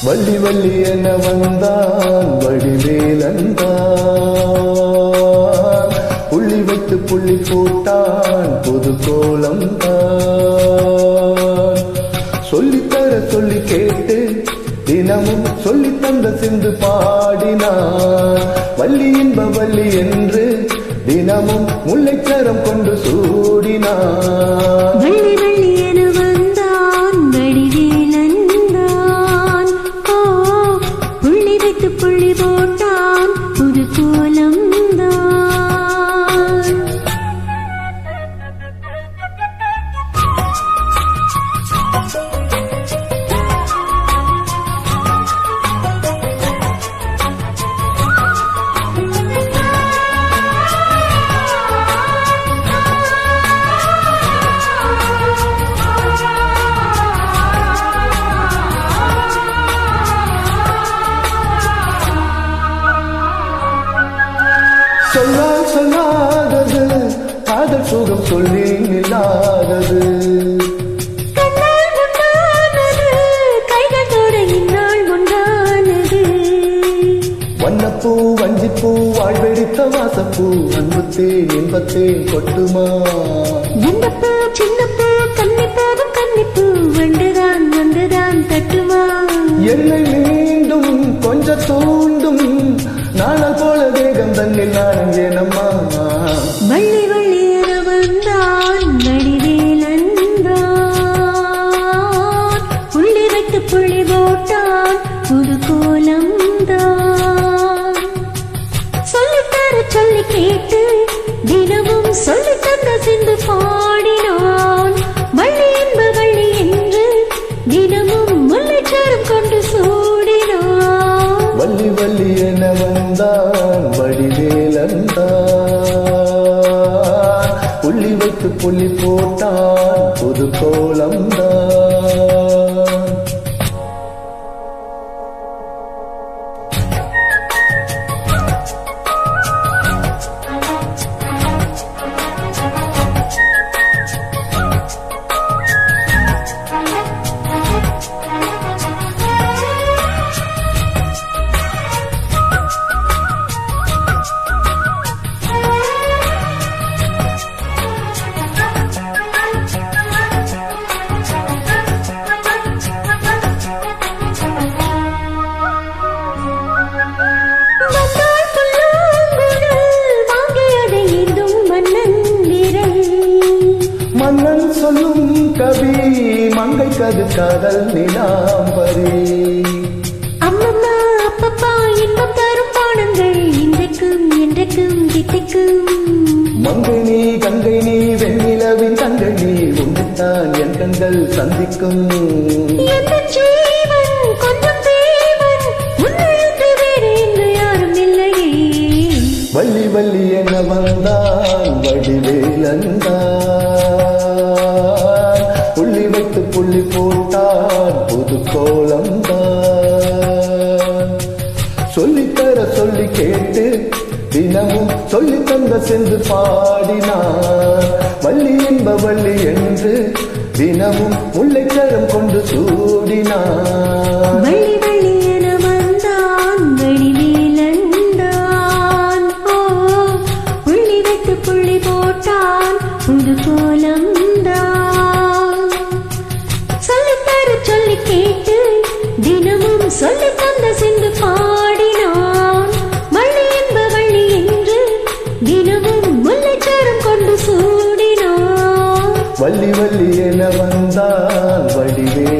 வள்ளி வள்ளி என வந்தான் வடிவேலந்தான், புள்ளி வைத்து புள்ளி போட்டான் புது கோலம் தான். சொல்லித்தர சொல்லி கேட்டு தினமும் சொல்லி தந்த சிந்து பாடினான். வள்ளி இன்ப வள்ளி என்று தினமும் முல்லைச்சரம் கொண்டு சூடினான். புள்ளி போட்டான் புது கோலம் தான். சொல்லால் சொல்லாதது காதல் சுகம் சொல்லி இல்லாதது. வண்ணப்பூ வஞ்சிப்பூ வாழ்வெடித்த வாசப்பூ அன்புத்தேன் இன்பத்தேன் கொட்டுமா. சின்னப்பூ சின்னப்பூ கன்னிப்பூவும் கன்னிப்பூ வண்டுதான் வந்துதான் தட்டுமா. என்னை மீண்டும் கொஞ்சம் தூண்டும் நாளல் போல வேகம் தன்னில் நான் ஏனம்மா. வள்ளி வள்ளி என வந்தான் வடிவேலந்தான், புள்ளி வைத்து புள்ளி போட்டான் புது கோலம் தான். சொல்லித்தர சொல்லி கேட்டு தினமும் சொல்லி தந்த சிந்து பாடினான். வள்ளி என்ப வள்ளி என்று தினமும் முல்லைச்சரம் கொண்டு சூடினான். வள்ளி வள்ளி என வந்தான் வடிவேலந்தான், புள்ளி வைத்து புள்ளி போட்டான் புது கோலம் தான். மன்னன் சொல்லும் கவி மங்கைக்கது காதல் நிலாம்பரி. அம்மம்மா அப்பப்பா இன்பம் தரும் பாடங்கள் இன்றைக்கும் என்றைக்கும் தித்திக்கும். மங்கை நீ கங்கை நீ வெண்ணிலவின் தங்கை நீ உன்னைத்தான் என் கண்கள் சந்திக்கும். ஜீவன் கொஞ்சம் தேவன் உன்னிருந்து வேறு என்று யாரும் இல்லையே. வள்ளி வள்ளி என வந்தான் வடிவேலந்தான், புள்ளி வைத்து புள்ளி போட்டான் புது கோலம் தான். சொல்லித்தர சொல்லி கேட்டு தினமும் சொல்லி தந்த சென்று பாடினான். வள்ளி என்ப வள்ளி என்று தினமும் முல்லைச்சரம் கொண்டு சூடினான். வள்ளி வள்ளி என வந்தான் வடிவேலந்தான், புள்ளி வைத்து புள்ளி போட்டான் புது கோலம் தான். சொல்லித்தர சொல்லி கேட்டு தினமும் சொல்லி தந்த சிந்து பாடினான். வள்ளி என்ப வள்ளி என்று தினமும் முல்லைச்சரம் கொண்டு சூடினான். வள்ளி வள்ளி என வந்தான் வடிவே